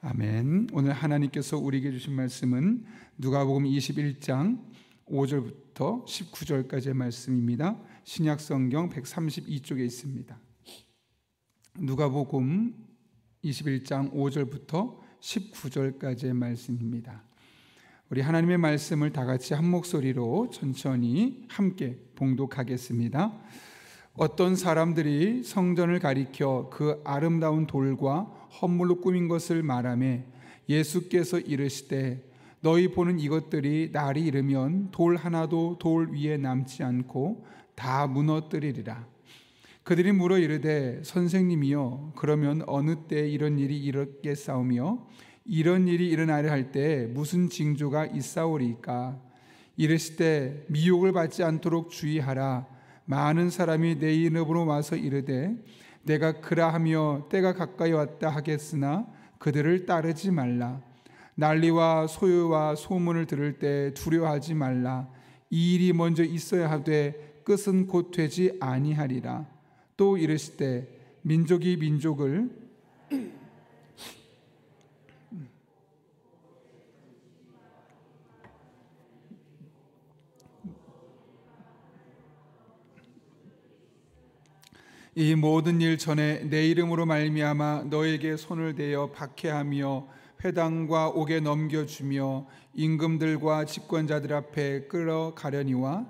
아멘. 오늘 하나님께서 우리에게 주신 말씀은 누가복음 21장 5절부터 19절까지의 말씀입니다. 신약성경 132쪽에 있습니다. 누가복음 21장 5절부터 19절까지의 말씀입니다. 우리 하나님의 말씀을 다 같이 한 목소리로 천천히 함께 봉독하겠습니다. 어떤 사람들이 성전을 가리켜 그 아름다운 돌과 헌물로 꾸민 것을 말하며 예수께서 이르시되 너희 보는 이것들이 날이 이르면 돌 하나도 돌 위에 남지 않고 다 무너뜨리리라. 그들이 물어 이르되 선생님이여 그러면 어느 때 이런 일이 일어나겠사오며 이런 일이 일어나려 할 때 무슨 징조가 있사오리까? 이르시되 미혹을 받지 않도록 주의하라. 많은 사람이 내 이름으로 와서 이르되 내가 그라하며 때가 가까이 왔다 하겠으나 그들을 따르지 말라. 난리와 소요와 소문을 들을 때 두려워하지 말라. 이 일이 먼저 있어야 하되 끝은 곧 되지 아니하리라. 또 이르시되 민족이 민족을 이 모든 일 전에 내 이름으로 말미암아 너에게 손을 대어 박해하며 회당과 옥에 넘겨주며 임금들과 집권자들 앞에 끌어가려니와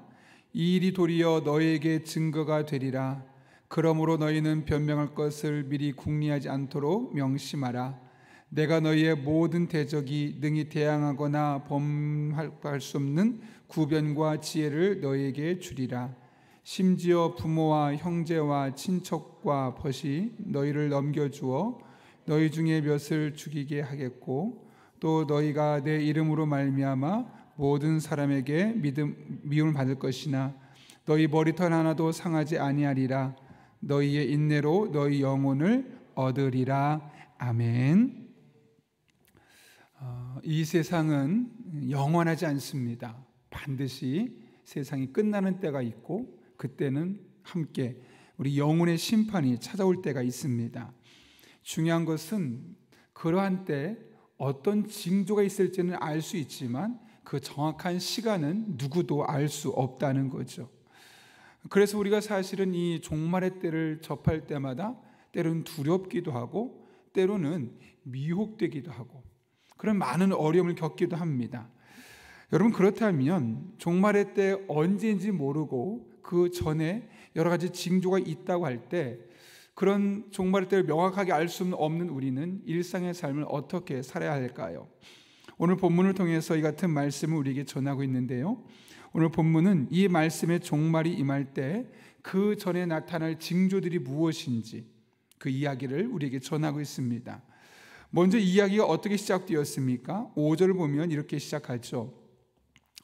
이 일이 도리어 너에게 증거가 되리라. 그러므로 너희는 변명할 것을 미리 궁리하지 않도록 명심하라. 내가 너희의 모든 대적이 능히 대항하거나 범할 수 없는 구변과 지혜를 너희에게 주리라. 심지어 부모와 형제와 친척과 벗이 너희를 넘겨주어 너희 중에 몇을 죽이게 하겠고 또 너희가 내 이름으로 말미암아 모든 사람에게 미움을 받을 것이나 너희 머리털 하나도 상하지 아니하리라. 너희의 인내로 너희 영혼을 얻으리라. 아멘. 이 세상은 영원하지 않습니다. 반드시 세상이 끝나는 때가 있고 그때는 함께 우리 영혼의 심판이 찾아올 때가 있습니다. 중요한 것은 그러한 때 어떤 징조가 있을지는 알 수 있지만 그 정확한 시간은 누구도 알 수 없다는 거죠. 그래서 우리가 사실은 이 종말의 때를 접할 때마다 때로는 두렵기도 하고 때로는 미혹되기도 하고 그런 많은 어려움을 겪기도 합니다. 여러분, 그렇다면 종말의 때 언제인지 모르고 그 전에 여러 가지 징조가 있다고 할 때 그런 종말의 때를 명확하게 알 수 없는 우리는 일상의 삶을 어떻게 살아야 할까요? 오늘 본문을 통해서 이 같은 말씀을 우리에게 전하고 있는데요, 오늘 본문은 이 말씀의 종말이 임할 때 그 전에 나타날 징조들이 무엇인지 그 이야기를 우리에게 전하고 있습니다. 먼저 이 이야기가 어떻게 시작되었습니까? 5절을 보면 이렇게 시작하죠.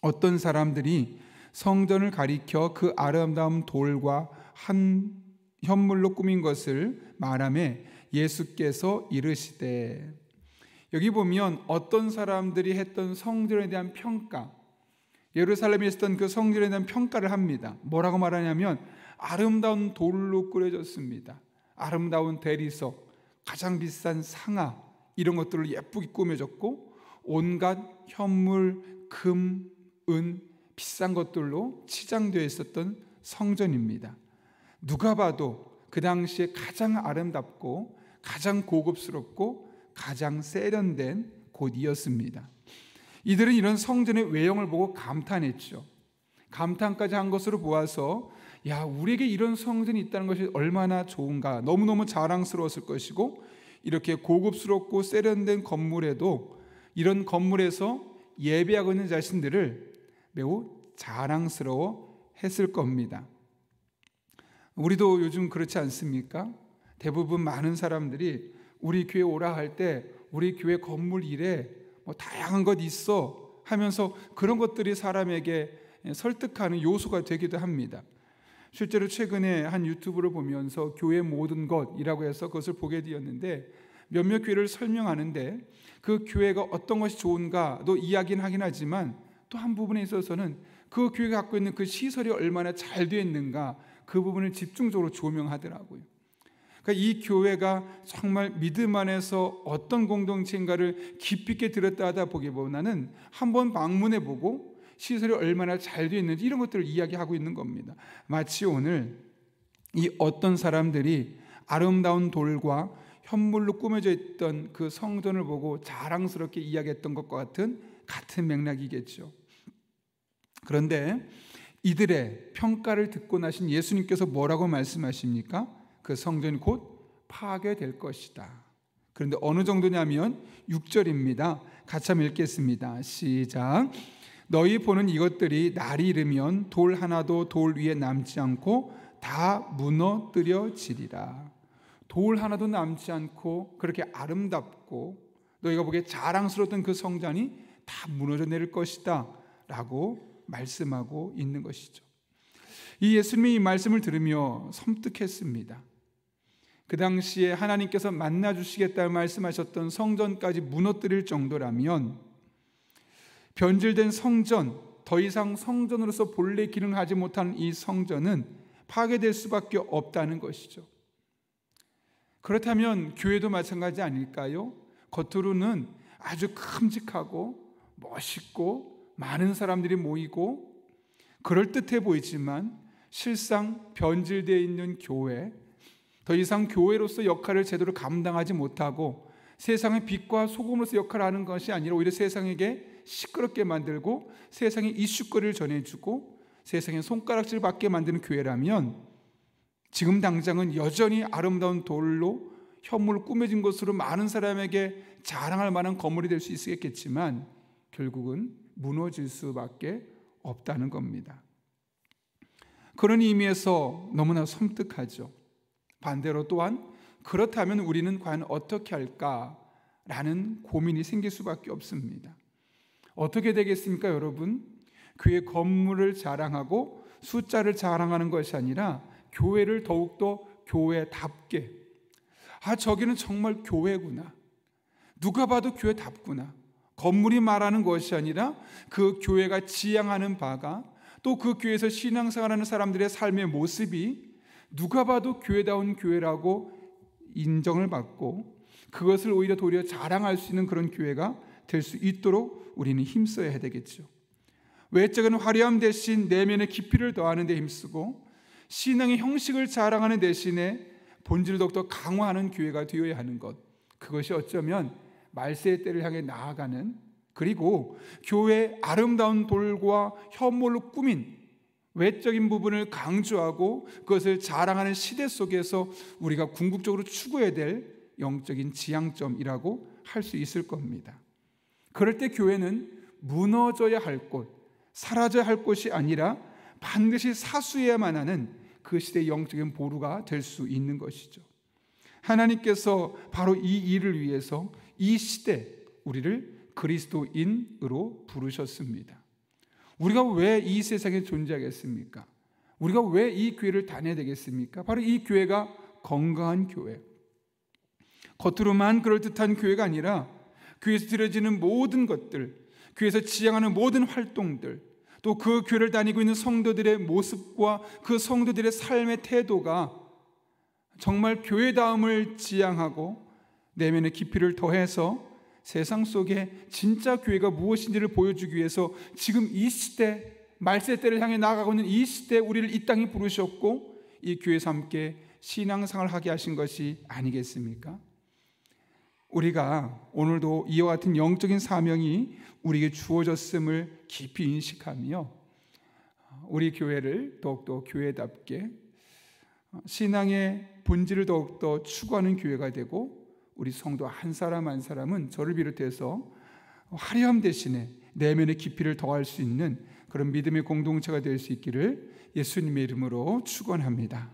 어떤 사람들이 성전을 가리켜 그 아름다운 돌과 한 현물로 꾸민 것을 말하며 예수께서 이르시되. 여기 보면 어떤 사람들이 했던 성전에 대한 평가, 예루살렘에 있었던 그 성전에 대한 평가를 합니다. 뭐라고 말하냐면 아름다운 돌로 꾸려졌습니다. 아름다운 대리석, 가장 비싼 상아 이런 것들을 예쁘게 꾸며졌고 온갖 현물, 금, 은, 비싼 것들로 치장되어 있었던 성전입니다. 누가 봐도 그 당시에 가장 아름답고 가장 고급스럽고 가장 세련된 곳이었습니다. 이들은 이런 성전의 외형을 보고 감탄했죠. 감탄까지 한 것으로 보아서 야, 우리에게 이런 성전이 있다는 것이 얼마나 좋은가, 너무너무 자랑스러웠을 것이고 이렇게 고급스럽고 세련된 건물에도 이런 건물에서 예배하고 있는 자신들을 매우 자랑스러워 했을 겁니다. 우리도 요즘 그렇지 않습니까? 대부분 많은 사람들이 우리 교회 오라 할 때 우리 교회 건물 일에 다양한 것 있어 하면서 그런 것들이 사람에게 설득하는 요소가 되기도 합니다. 실제로 최근에 한 유튜브를 보면서 교회 모든 것이라고 해서 그것을 보게 되었는데 몇몇 교회를 설명하는데 그 교회가 어떤 것이 좋은가도 이야기는 하긴 하지만 또 한 부분에 있어서는 그 교회가 갖고 있는 그 시설이 얼마나 잘 되어 있는가 그 부분을 집중적으로 조명하더라고요. 그러니까 이 교회가 정말 믿음 안에서 어떤 공동체인가를 깊이 있게 들었다 하다 보기보다는 한번 방문해보고 시설이 얼마나 잘 되어 있는지 이런 것들을 이야기하고 있는 겁니다. 마치 오늘 이 어떤 사람들이 아름다운 돌과 현물로 꾸며져 있던 그 성전을 보고 자랑스럽게 이야기했던 것과 같은 맥락이겠죠. 그런데 이들의 평가를 듣고 나신 예수님께서 뭐라고 말씀하십니까? 그 성전이 곧 파괴될 것이다. 그런데 어느 정도냐면 6절입니다. 같이 한번 읽겠습니다. 시작. 너희 보는 이것들이 날이 이르면 돌 하나도 돌 위에 남지 않고 다 무너뜨려지리라. 돌 하나도 남지 않고 그렇게 아름답고 너희가 보기에 자랑스러웠던 그 성전이 다 무너져 내릴 것이다 라고 말씀하고 있는 것이죠. 이 예수님이 이 말씀을 들으며 섬뜩했습니다. 그 당시에 하나님께서 만나주시겠다고 말씀하셨던 성전까지 무너뜨릴 정도라면 변질된 성전, 더 이상 성전으로서 본래 기능을 하지 못하는 이 성전은 파괴될 수밖에 없다는 것이죠. 그렇다면 교회도 마찬가지 아닐까요? 겉으로는 아주 큼직하고 멋있고 많은 사람들이 모이고 그럴듯해 보이지만 실상 변질되어 있는 교회, 더 이상 교회로서 역할을 제대로 감당하지 못하고 세상의 빛과 소금으로서 역할을 하는 것이 아니라 오히려 세상에게 시끄럽게 만들고 세상에 이슈거리를 전해주고 세상에 손가락질 받게 만드는 교회라면 지금 당장은 여전히 아름다운 돌로 현물로 꾸며진 것으로 많은 사람에게 자랑할 만한 건물이 될 수 있겠지만 결국은 무너질 수밖에 없다는 겁니다. 그런 의미에서 너무나 섬뜩하죠. 반대로 또한 그렇다면 우리는 과연 어떻게 할까라는 고민이 생길 수밖에 없습니다. 어떻게 되겠습니까, 여러분? 교회 건물을 자랑하고 숫자를 자랑하는 것이 아니라 교회를 더욱더 교회답게, 저기는 정말 교회구나, 누가 봐도 교회답구나, 건물이 말하는 것이 아니라 그 교회가 지향하는 바가 또 그 교회에서 신앙생활하는 사람들의 삶의 모습이 누가 봐도 교회다운 교회라고 인정을 받고 그것을 오히려 도리어 자랑할 수 있는 그런 교회가 될 수 있도록 우리는 힘써야 되겠죠. 외적인 화려함 대신 내면의 깊이를 더하는 데 힘쓰고 신앙의 형식을 자랑하는 대신에 본질을 더욱더 강화하는 교회가 되어야 하는 것, 그것이 어쩌면 말세의 때를 향해 나아가는, 그리고 교회의 아름다운 돌과 현물로 꾸민 외적인 부분을 강조하고 그것을 자랑하는 시대 속에서 우리가 궁극적으로 추구해야 될 영적인 지향점이라고 할 수 있을 겁니다. 그럴 때 교회는 무너져야 할 곳, 사라져야 할 곳이 아니라 반드시 사수해야만 하는 그 시대의 영적인 보루가 될 수 있는 것이죠. 하나님께서 바로 이 일을 위해서 이 시대 우리를 그리스도인으로 부르셨습니다. 우리가 왜 이 세상에 존재하겠습니까? 우리가 왜 이 교회를 다녀야 되겠습니까? 바로 이 교회가 건강한 교회, 겉으로만 그럴듯한 교회가 아니라 교회에서 드려지는 모든 것들, 교회에서 지향하는 모든 활동들, 또 그 교회를 다니고 있는 성도들의 모습과 그 성도들의 삶의 태도가 정말 교회다움을 지향하고 내면의 깊이를 더해서 세상 속에 진짜 교회가 무엇인지를 보여주기 위해서 지금 이 시대, 말세 때를 향해 나아가고 있는 이 시대에 우리를 이 땅에 부르셨고 이 교회에서 함께 신앙생활을 하게 하신 것이 아니겠습니까? 우리가 오늘도 이와 같은 영적인 사명이 우리에게 주어졌음을 깊이 인식하며 우리 교회를 더욱더 교회답게 신앙의 본질을 더욱더 추구하는 교회가 되고 우리 성도 한 사람 한 사람은 저를 비롯해서 화려함 대신에 내면의 깊이를 더할 수 있는 그런 믿음의 공동체가 될 수 있기를 예수님의 이름으로 축원합니다.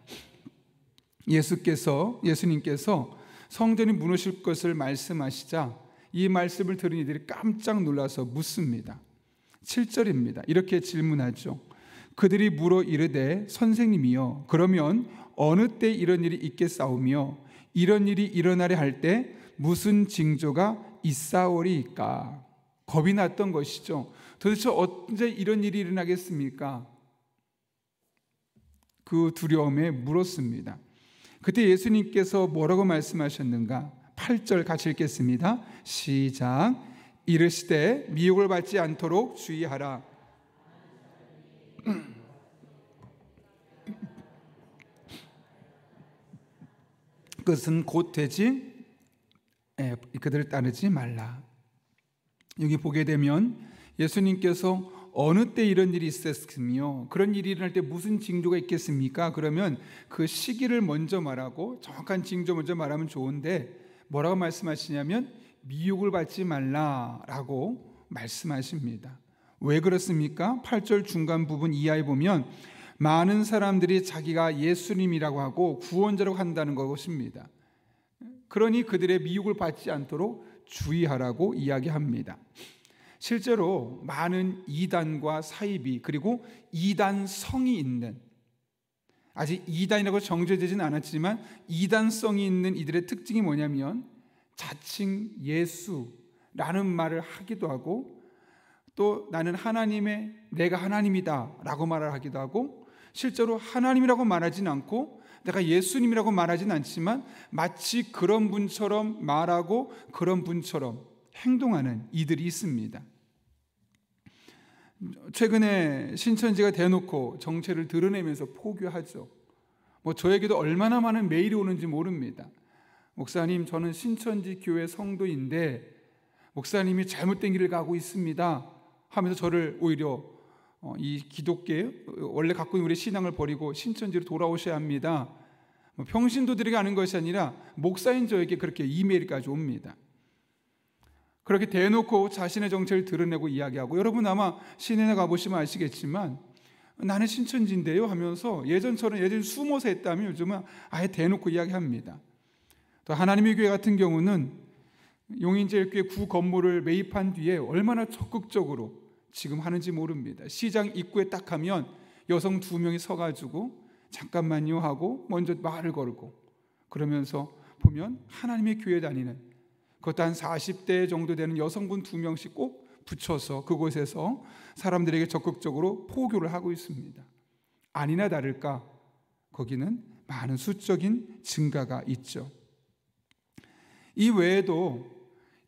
예수님께서 성전이 무너질 것을 말씀하시자 이 말씀을 들은 이들이 깜짝 놀라서 묻습니다. 7절입니다. 이렇게 질문하죠. 그들이 물어 이르되 선생님이여 그러면 어느 때 이런 일이 있겠사오며 이런 일이 일어나려 할 때 무슨 징조가 있사오리이까? 겁이 났던 것이죠. 도대체 언제 이런 일이 일어나겠습니까? 그 두려움에 물었습니다. 그때 예수님께서 뭐라고 말씀하셨는가? 8절 같이 읽겠습니다. 시작. 이르시되 미혹을 받지 않도록 주의하라. 그것은 곧 되지 그들을 따르지 말라. 여기 보게 되면 예수님께서 어느 때 이런 일이 있었으며 그런 일이 일어날 때 무슨 징조가 있겠습니까? 그러면 그 시기를 먼저 말하고 정확한 징조 먼저 말하면 좋은데 뭐라고 말씀하시냐면 미혹을 받지 말라라고 말씀하십니다. 왜 그렇습니까? 8절 중간 부분 이하에 보면 많은 사람들이 자기가 예수님이라고 하고 구원자라고 한다는 것입니다. 그러니 그들의 미혹을 받지 않도록 주의하라고 이야기합니다. 실제로 많은 이단과 사이비 그리고 이단성이 있는, 아직 이단이라고 정죄되지는 않았지만 이단성이 있는 이들의 특징이 뭐냐면 자칭 예수라는 말을 하기도 하고 또 나는 내가 하나님이다 라고 말을 하기도 하고 실제로 하나님이라고 말하진 않고 내가 예수님이라고 말하진 않지만 마치 그런 분처럼 말하고 그런 분처럼 행동하는 이들이 있습니다. 최근에 신천지가 대놓고 정체를 드러내면서 포교하죠. 저에게도 얼마나 많은 메일이 오는지 모릅니다. 목사님, 저는 신천지 교회 성도인데 목사님이 잘못된 길을 가고 있습니다 하면서 저를 오히려 이 기독교 원래 갖고 있는 우리 신앙을 버리고 신천지로 돌아오셔야 합니다. 평신도들에게 하는 것이 아니라 목사인 저에게 그렇게 이메일까지 옵니다. 그렇게 대놓고 자신의 정체를 드러내고 이야기하고, 여러분 아마 시내에 가보시면 아시겠지만 나는 신천지인데요 하면서 예전 숨어서 했다면 요즘은 아예 대놓고 이야기합니다. 또 하나님의 교회 같은 경우는 용인제일교회 구 건물을 매입한 뒤에 얼마나 적극적으로 지금 하는지 모릅니다. 시장 입구에 딱 하면 여성 2명이 서가지고 잠깐만요 하고 먼저 말을 걸고, 그러면서 보면 하나님의 교회 다니는, 그것도 한 40대 정도 되는 여성분 2명씩 꼭 붙여서 그곳에서 사람들에게 적극적으로 포교를 하고 있습니다. 아니나 다를까 거기는 많은 수적인 증가가 있죠. 이 외에도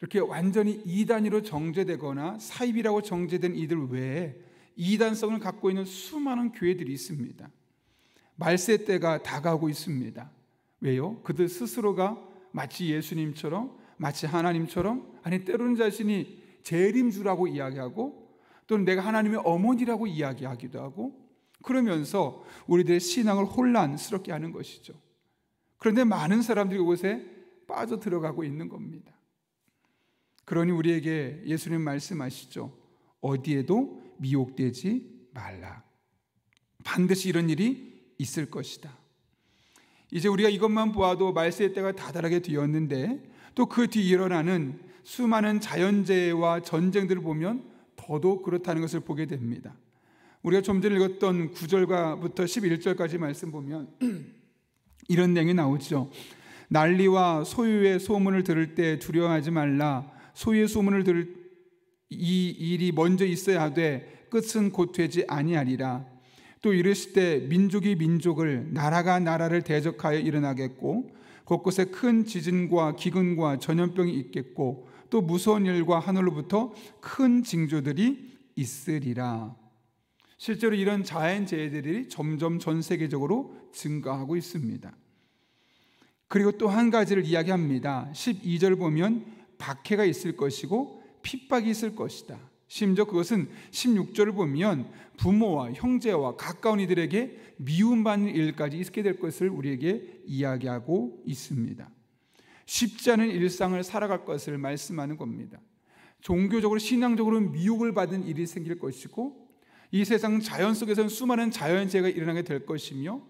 이렇게 완전히 이단위로 정죄되거나 사입이라고 정죄된 이들 외에 이단성을 갖고 있는 수많은 교회들이 있습니다. 말세 때가 다가오고 있습니다. 왜요? 그들 스스로가 마치 예수님처럼, 마치 하나님처럼, 아니 때로는 자신이 재림주라고 이야기하고 또는 내가 하나님의 어머니라고 이야기하기도 하고, 그러면서 우리들의 신앙을 혼란스럽게 하는 것이죠. 그런데 많은 사람들이 이곳에 빠져 들어가고 있는 겁니다. 그러니 우리에게 예수님 말씀하시죠. 어디에도 미혹되지 말라. 반드시 이런 일이 있을 것이다. 이제 우리가 이것만 보아도 말세의 때가 다다르게 되었는데 또 그 뒤 일어나는 수많은 자연재해와 전쟁들을 보면 더더욱 그렇다는 것을 보게 됩니다. 우리가 좀 전에 읽었던 9절부터 11절까지 말씀 보면 이런 내용이 나오죠. 난리와 소유의 소문을 들을 때 두려워하지 말라. 소유의 소문을 들을 이 일이 먼저 있어야 하되 끝은 곧 되지 아니하리라. 또 이르시되 민족이 민족을, 나라가 나라를 대적하여 일어나겠고 곳곳에 큰 지진과 기근과 전염병이 있겠고 또 무서운 일과 하늘로부터 큰 징조들이 있으리라. 실제로 이런 자연재해들이 점점 전 세계적으로 증가하고 있습니다. 그리고 또 한 가지를 이야기합니다. 12절 보면 박해가 있을 것이고 핍박이 있을 것이다. 심지어 그것은 16절을 보면 부모와 형제와 가까운 이들에게 미움받는 일까지 있게 될 것을 우리에게 이야기하고 있습니다. 쉽지 않은 일상을 살아갈 것을 말씀하는 겁니다. 종교적으로 신앙적으로 미혹을 받은 일이 생길 것이고 이 세상 자연 속에서는 수많은 자연재해가 일어나게 될 것이며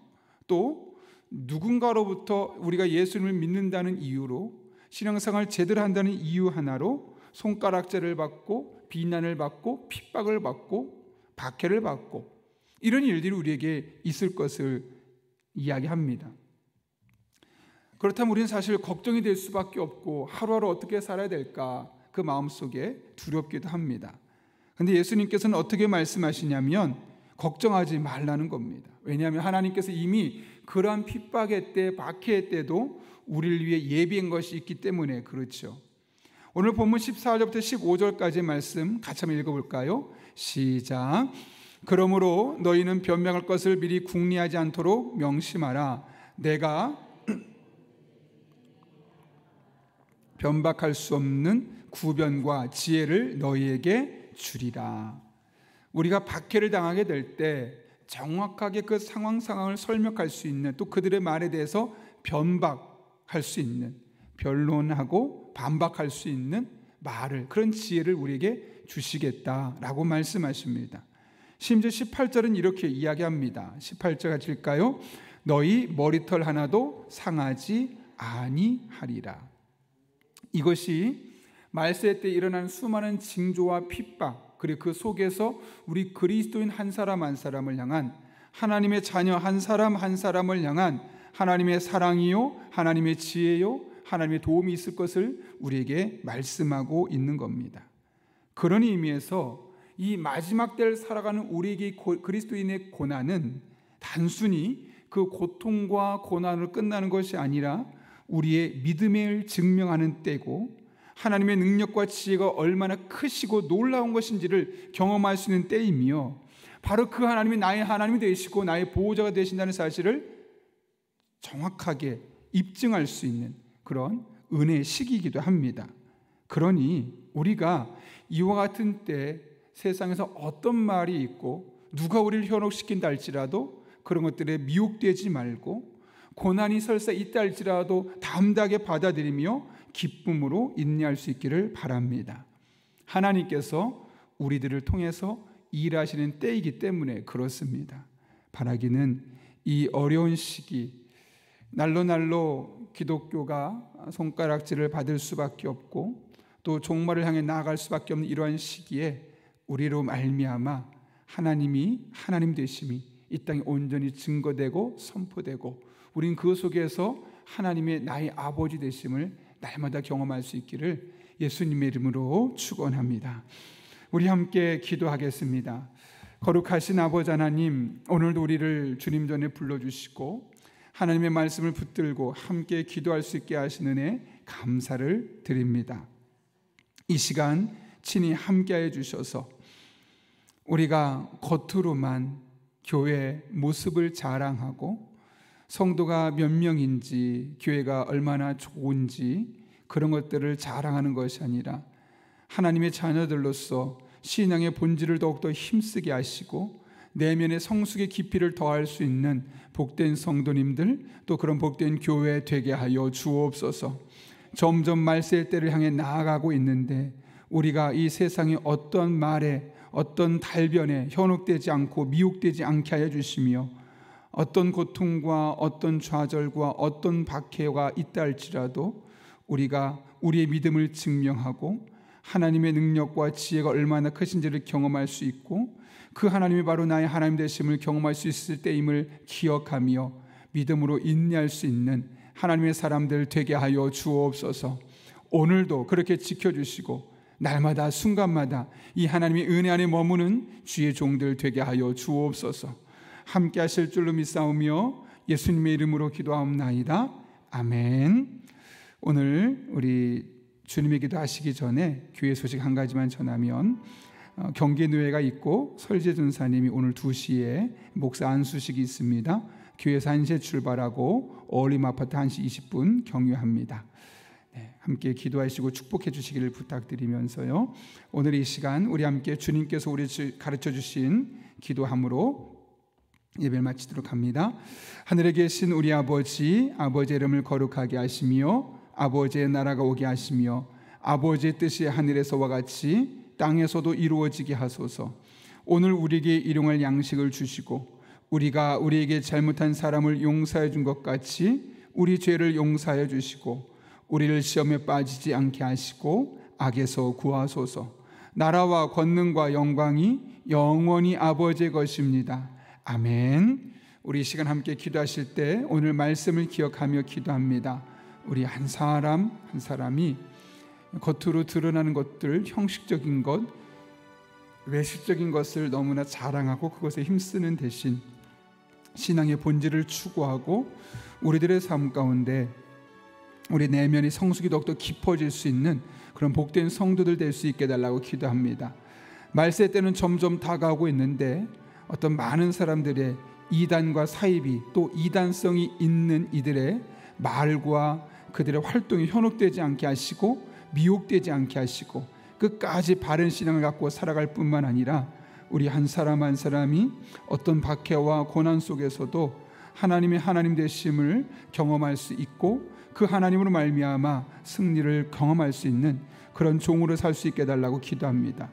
또 누군가로부터 우리가 예수님을 믿는다는 이유로 신앙생활을 제대로 한다는 이유 하나로 손가락질을 받고 비난을 받고 핍박을 받고 박해를 받고 이런 일들이 우리에게 있을 것을 이야기합니다. 그렇다면 우리는 사실 걱정이 될 수밖에 없고 하루하루 어떻게 살아야 될까 그 마음속에 두렵기도 합니다. 그런데 예수님께서는 어떻게 말씀하시냐면 걱정하지 말라는 겁니다. 왜냐하면 하나님께서 이미 그러한 핍박의 때, 박해의 때도 우리를 위해 예비한 것이 있기 때문에 그렇죠. 오늘 본문 14절부터 15절까지의 말씀 같이 한번 읽어볼까요? 시작. 그러므로 너희는 변명할 것을 미리 궁리하지 않도록 명심하라. 내가 변박할 수 없는 구변과 지혜를 너희에게 주리라. 우리가 박해를 당하게 될 때 정확하게 그 상황을 설명할 수 있는, 또 그들의 말에 대해서 변박할 수 있는, 변론하고 반박할 수 있는 말을, 그런 지혜를 우리에게 주시겠다라고 말씀하십니다. 심지어 18절은 이렇게 이야기합니다. 18절 같이 읽을까요? 너희 머리털 하나도 상하지 아니하리라. 이것이 말세 때 일어난 수많은 징조와 핍박, 그리고 그 속에서 우리 그리스도인 한 사람 한 사람을 향한, 하나님의 자녀 한 사람 한 사람을 향한 하나님의 사랑이요, 하나님의 지혜요, 하나님의 도움이 있을 것을 우리에게 말씀하고 있는 겁니다. 그런 의미에서 이 마지막 때를 살아가는 우리에게 그리스도인의 고난은 단순히 그 고통과 고난으로 끝나는 것이 아니라 우리의 믿음을 증명하는 때고, 하나님의 능력과 지혜가 얼마나 크시고 놀라운 것인지를 경험할 수 있는 때이며, 바로 그 하나님이 나의 하나님이 되시고 나의 보호자가 되신다는 사실을 정확하게 입증할 수 있는 그런 은혜의 시기이기도 합니다. 그러니 우리가 이와 같은 때 세상에서 어떤 말이 있고 누가 우리를 현혹시킨다 할지라도 그런 것들에 미혹되지 말고, 고난이 설사 있다 할지라도 담대하게 받아들이며 기쁨으로 인내할 수 있기를 바랍니다. 하나님께서 우리들을 통해서 일하시는 때이기 때문에 그렇습니다. 바라기는 이 어려운 시기, 날로 기독교가 손가락질을 받을 수밖에 없고 또 종말을 향해 나아갈 수밖에 없는 이러한 시기에 우리로 말미암아 하나님이 하나님 되심이 이 땅에 온전히 증거되고 선포되고, 우린 그 속에서 하나님의 나의 아버지 되심을 날마다 경험할 수 있기를 예수님의 이름으로 축원합니다. 우리 함께 기도하겠습니다. 거룩하신 아버지 하나님, 오늘도 우리를 주님 전에 불러주시고 하나님의 말씀을 붙들고 함께 기도할 수 있게 하신 은혜 감사를 드립니다. 이 시간 친히 함께해 주셔서 우리가 겉으로만 교회 모습을 자랑하고 성도가 몇 명인지, 교회가 얼마나 좋은지 그런 것들을 자랑하는 것이 아니라 하나님의 자녀들로서 신앙의 본질을 더욱더 힘쓰게 하시고 내면의 성숙의 깊이를 더할 수 있는 복된 성도님들, 또 그런 복된 교회 되게 하여 주옵소서. 점점 말세의 때를 향해 나아가고 있는데 우리가 이 세상의 어떤 말에, 어떤 달변에 현혹되지 않고 미혹되지 않게 하여 주시며, 어떤 고통과 어떤 좌절과 어떤 박해가 있다 할지라도 우리가 우리의 믿음을 증명하고 하나님의 능력과 지혜가 얼마나 크신지를 경험할 수 있고, 그 하나님이 바로 나의 하나님 되심을 경험할 수 있을 때임을 기억하며 믿음으로 인내할 수 있는 하나님의 사람들 되게 하여 주옵소서. 오늘도 그렇게 지켜주시고 날마다 순간마다 이 하나님의 은혜 안에 머무는 주의 종들 되게 하여 주옵소서. 함께 하실 줄로 믿사오며 예수님의 이름으로 기도하옵나이다. 아멘. 오늘 우리 주님의 기도하시기 전에 교회 소식 한 가지만 전하면, 경기노예가 있고 설재 전사님이 오늘 2시에 목사 안수식이 있습니다. 교회에서 1시에 출발하고 어울림 아파트 1시 20분 경유합니다. 함께 기도하시고 축복해 주시기를 부탁드리면서요, 오늘 이 시간 우리 함께 주님께서 우리 가르쳐 주신 기도함으로 예배를 마치도록 합니다. 하늘에 계신 우리 아버지, 아버지의 이름을 거룩하게 하시며 아버지의 나라가 오게 하시며 아버지의 뜻이 하늘에서와 같이 땅에서도 이루어지게 하소서. 오늘 우리에게 일용할 양식을 주시고 우리가 우리에게 잘못한 사람을 용서해 준 것 같이 우리 죄를 용서해 주시고 우리를 시험에 빠지지 않게 하시고 악에서 구하소서. 나라와 권능과 영광이 영원히 아버지의 것입니다. 아멘. 우리 이 시간 함께 기도하실 때 오늘 말씀을 기억하며 기도합니다. 우리 한 사람 한 사람이 겉으로 드러나는 것들, 형식적인 것, 외식적인 것을 너무나 자랑하고 그것에 힘쓰는 대신 신앙의 본질을 추구하고 우리들의 삶 가운데 우리 내면이 성숙이 더욱더 깊어질 수 있는 그런 복된 성도들 될 수 있게 달라고 기도합니다. 말세 때는 점점 다가오고 있는데 어떤 많은 사람들의 이단과 사이비 또 이단성이 있는 이들의 말과 그들의 활동이 현혹되지 않게 하시고 미혹되지 않게 하시고 끝까지 바른 신앙을 갖고 살아갈 뿐만 아니라 우리 한 사람 한 사람이 어떤 박해와 고난 속에서도 하나님의 하나님 되심을 경험할 수 있고 그 하나님으로 말미암아 승리를 경험할 수 있는 그런 종으로 살 수 있게 해달라고 기도합니다.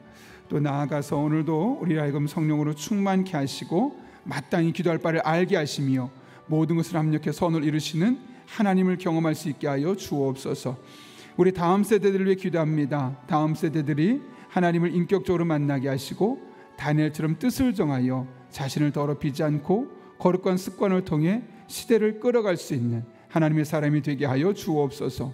또 나아가서 오늘도 우리 하여금 성령으로 충만케 하시고 마땅히 기도할 바를 알게 하시며 모든 것을 합력해 선을 이루시는 하나님을 경험할 수 있게 하여 주옵소서. 우리 다음 세대들을 위해 기도합니다. 다음 세대들이 하나님을 인격적으로 만나게 하시고 다니엘처럼 뜻을 정하여 자신을 더럽히지 않고 거룩한 습관을 통해 시대를 끌어갈 수 있는 하나님의 사람이 되게 하여 주옵소서.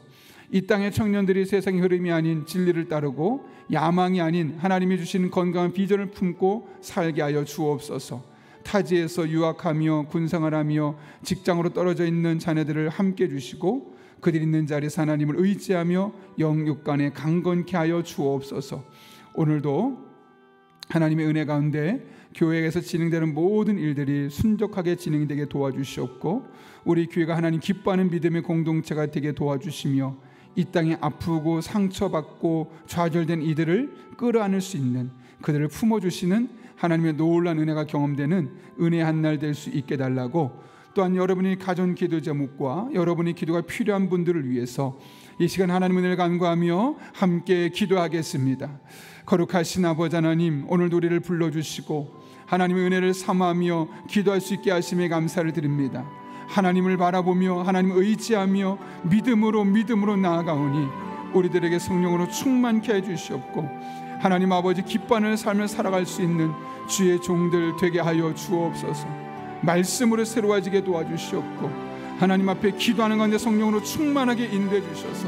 이 땅의 청년들이 세상의 흐름이 아닌 진리를 따르고 야망이 아닌 하나님이 주시는 건강한 비전을 품고 살게 하여 주옵소서. 타지에서 유학하며 군생활하며 직장으로 떨어져 있는 자녀들을 함께 주시고 그들이 있는 자리에서 하나님을 의지하며 영육간에 강건케 하여 주옵소서. 오늘도 하나님의 은혜 가운데 교회에서 진행되는 모든 일들이 순적하게 진행되게 도와주시옵고 우리 교회가 하나님 기뻐하는 믿음의 공동체가 되게 도와주시며 이 땅에 아프고 상처받고 좌절된 이들을 끌어안을 수 있는 그들을 품어주시는 하나님의 놀라운 은혜가 경험되는 은혜의 한 날 될 수 있게 달라고 또한 여러분이 가전 기도 제목과 여러분의 기도가 필요한 분들을 위해서 이 시간 하나님의 은혜를 간구하며 함께 기도하겠습니다. 거룩하신 아버지 하나님, 오늘도 우리를 불러주시고 하나님의 은혜를 삼하며 기도할 수 있게 하심에 감사를 드립니다. 하나님을 바라보며 하나님을 의지하며 믿음으로 나아가오니 우리들에게 성령으로 충만케 해주시옵고 하나님 아버지 기뻐하는 삶을 살아갈 수 있는 주의 종들 되게 하여 주옵소서. 말씀으로 새로워지게 도와주시옵고 하나님 앞에 기도하는 가운데 성령으로 충만하게 인도해 주셔서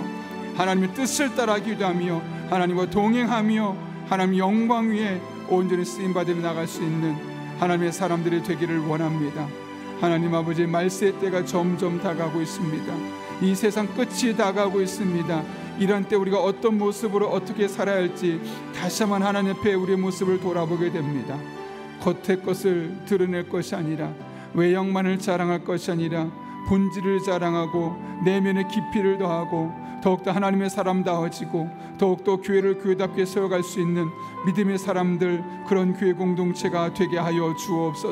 하나님의 뜻을 따라 기도하며 하나님과 동행하며 하나님 영광 위에 온전히 쓰임받으며 나갈 수 있는 하나님의 사람들이 되기를 원합니다. 하나님 아버지, 말세의 때가 점점 다가오고 있습니다. 이 세상 끝이 다가오고 있습니다. 이런 때 우리가 어떤 모습으로 어떻게 살아야 할지 다시 한번 하나님 앞에 우리의 모습을 돌아보게 됩니다. 겉의 것을 드러낼 것이 아니라 외형만을 자랑할 것이 아니라 본질을 자랑하고 내면의 깊이를 더하고 더욱더 하나님의 사람다워지고 더욱더 교회를 교회답게 세워갈 수 있는 믿음의 사람들, 그런 교회 공동체가 되게 하여 주옵소서.